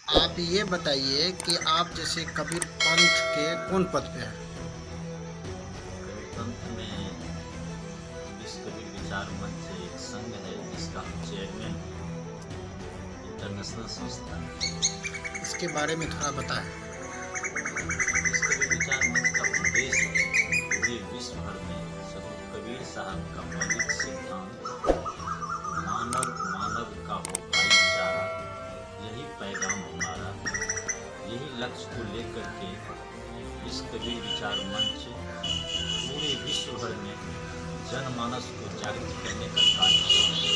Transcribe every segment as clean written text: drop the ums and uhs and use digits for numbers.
आप ये बताइए कि आप जैसे कबीर पंथ के कौन पद पे हैं? कबीर पंथ में विश्व कबीर विचार मंच एक संघ है जिसका हम चेयरमैन हैं। इंटरनेशनल संस्था इसके बारे में थोड़ा बताएं। विश्व कबीर विचार मंच का उद्देश्य है पूरे विश्व भर में सदगुरु कबीर साहब का मौलिक सिद्धांत मानव मानव का हो भाईचारा, यही पैगाम हमारा। यही लक्ष्य को लेकर के विश्व कबीर विचार मंच पूरे विश्व भर में जनमानस को जागृत करने का कार्य कर रहे हैं,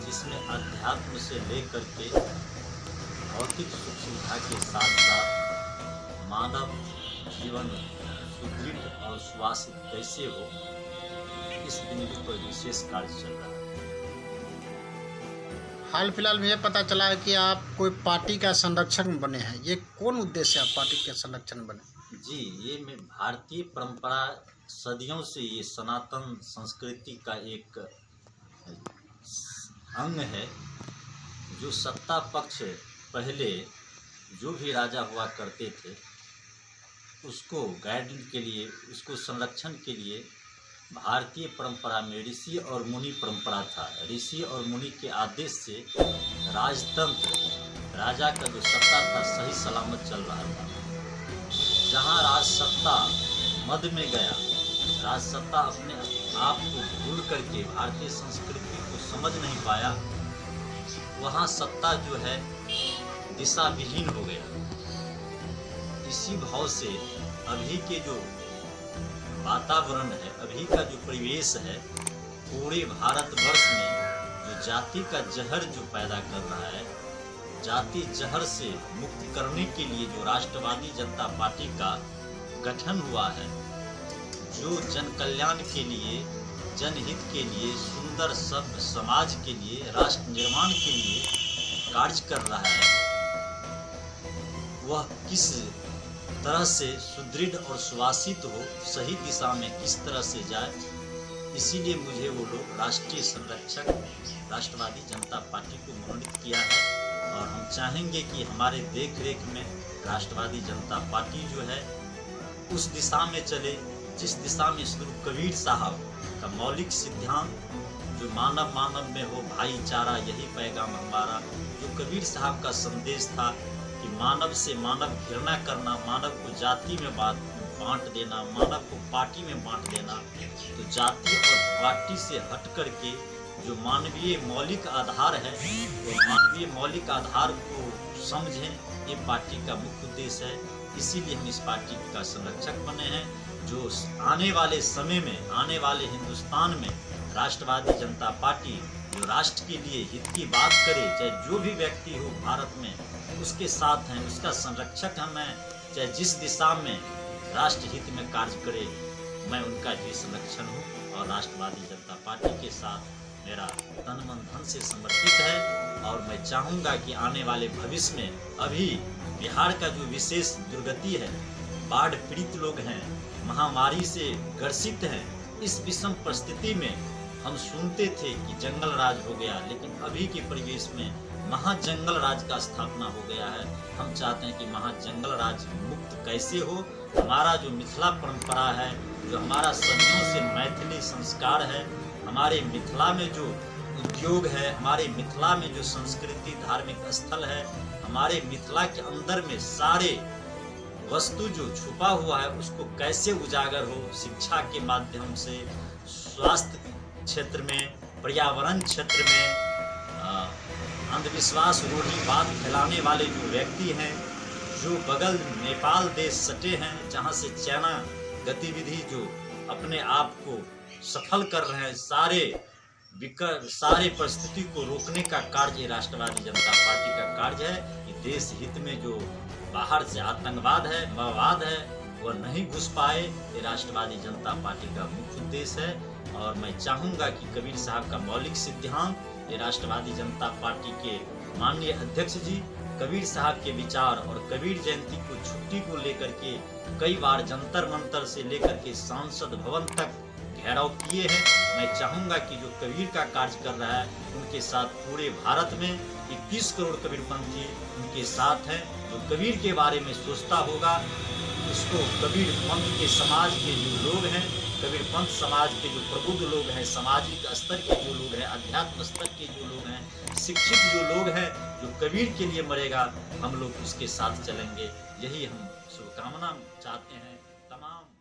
जिसमें अध्यात्म से लेकर के भौतिक सुख सुविधा के साथ साथ मानव जीवन सुदृढ़ और सुवासित कैसे हो, इस बिंदु पर विशेष कार्य चल रहा है। हाल फिलहाल में ये पता चला है कि आप कोई पार्टी का संरक्षक बने हैं। ये कौन उद्देश्य है आप पार्टी के संरक्षण बने? जी, ये में भारतीय परंपरा सदियों से ये सनातन संस्कृति का एक अंग है। जो सत्ता पक्ष पहले जो भी राजा हुआ करते थे, उसको गाइडेंस के लिए, उसको संरक्षण के लिए भारतीय परंपरा में ऋषि और मुनि परंपरा था। ऋषि और मुनि के आदेश से राजतंत्र, राजा का जो सत्ता था सही सलामत चल रहा था। जहाँ राज सत्ता मद में गया, राज सत्ता अपने आप को भूल करके भारतीय संस्कृति को समझ नहीं पाया, वहाँ सत्ता जो है दिशा विहीन हो गया। इसी भाव से अभी के जो वातावरण है, अभी का जो परिवेश है, पूरे भारतवर्ष में जो जाति का जहर जो पैदा कर रहा है, जाति जहर से मुक्त करने के लिए जो राष्ट्रवादी जनता पार्टी का गठन हुआ है, जो जन कल्याण के लिए, जनहित के लिए, सुंदर सभ्य समाज के लिए, राष्ट्र निर्माण के लिए कार्य कर रहा है, वह किस तरह से सुदृढ़ और सुवासित हो, सही दिशा में किस तरह से जाए, इसीलिए मुझे वो लोग राष्ट्रीय संरक्षक राष्ट्रवादी जनता पार्टी को मनोनीत किया है। और हम चाहेंगे कि हमारे देख रेख में राष्ट्रवादी जनता पार्टी जो है उस दिशा में चले जिस दिशा में सदगुरु कबीर साहब का मौलिक सिद्धांत जो मानव मानव में हो भाईचारा, यही पैगाम हमारा, जो कबीर साहब का संदेश था कि मानव से मानव घृणा करना, मानव को जाति में बांट देना, मानव को पार्टी में बांट देना। तो जाति और पार्टी से हट करके जो मानवीय मौलिक आधार है, वो मानवीय मौलिक आधार को समझें, ये पार्टी का मुख्य उद्देश्य है। इसीलिए हम इस पार्टी का संरक्षक बने हैं, जो आने वाले समय में, आने वाले हिंदुस्तान में राष्ट्रवादी जनता पार्टी जो राष्ट्र के लिए हित की बात करे, चाहे जो भी व्यक्ति हो भारत में, उसके साथ हैं, उसका संरक्षक हम हैं। चाहे जिस दिशा में राष्ट्र हित में कार्य करे, मैं उनका भी संरक्षण हूँ और राष्ट्रवादी जनता पार्टी के साथ मेरा तन मन धन से समर्पित है। और मैं चाहूँगा कि आने वाले भविष्य में, अभी बिहार का जो विशेष दुर्गति है, बाढ़ पीड़ित लोग हैं, महामारी से ग्रसित हैं, इस विषम परिस्थिति में हम सुनते थे कि जंगल राज हो गया, लेकिन अभी के परिवेश में महाजंगल राज का स्थापना हो गया है। हम चाहते हैं कि महाजंगल राज मुक्त कैसे हो। हमारा जो मिथिला परंपरा है, जो हमारा सदियों से मैथिली संस्कार है, हमारे मिथिला में जो उद्योग है, हमारे मिथिला में जो संस्कृति धार्मिक स्थल है, हमारे मिथिला के अंदर में सारे वस्तु जो छुपा हुआ है उसको कैसे उजागर हो, शिक्षा के माध्यम से, स्वास्थ्य क्षेत्र में, पर्यावरण क्षेत्र में, अंधविश्वास रूढ़िवाद फैलाने वाले जो व्यक्ति हैं, जो बगल नेपाल देश सटे हैं, जहां से चाइना गतिविधि जो अपने आप को सफल कर रहे हैं, सारे परिस्थिति को रोकने का कार्य राष्ट्रवादी जनता पार्टी का कार्य है। कि देश हित में जो बाहर से आतंकवाद है, माओवाद है, वह नहीं घुस पाए, ये राष्ट्रवादी जनता पार्टी का मुख्य उद्देश्य है। और मैं चाहूँगा कि कबीर साहब का मौलिक सिद्धांत, ये राष्ट्रवादी जनता पार्टी के माननीय अध्यक्ष जी कबीर साहब के विचार और कबीर जयंती को छुट्टी को लेकर के कई बार जंतर मंतर से लेकर के सांसद भवन तक घेराव किए हैं। मैं चाहूँगा कि जो कबीर का कार्य कर रहा है, उनके साथ पूरे भारत में 21 करोड़ कबीरपंथी उनके साथ हैं। जो कबीर के बारे में सोचता होगा, उसको कबीर पंथ के समाज के जो लोग हैं, कबीर पंथ समाज के जो प्रबुद्ध लोग हैं, सामाजिक स्तर के जो लोग हैं, अध्यात्म स्तर के जो लोग हैं, शिक्षित जो लोग हैं, जो कबीर के लिए मरेगा, हम लोग उसके साथ चलेंगे। यही हम शुभकामना चाहते हैं तमाम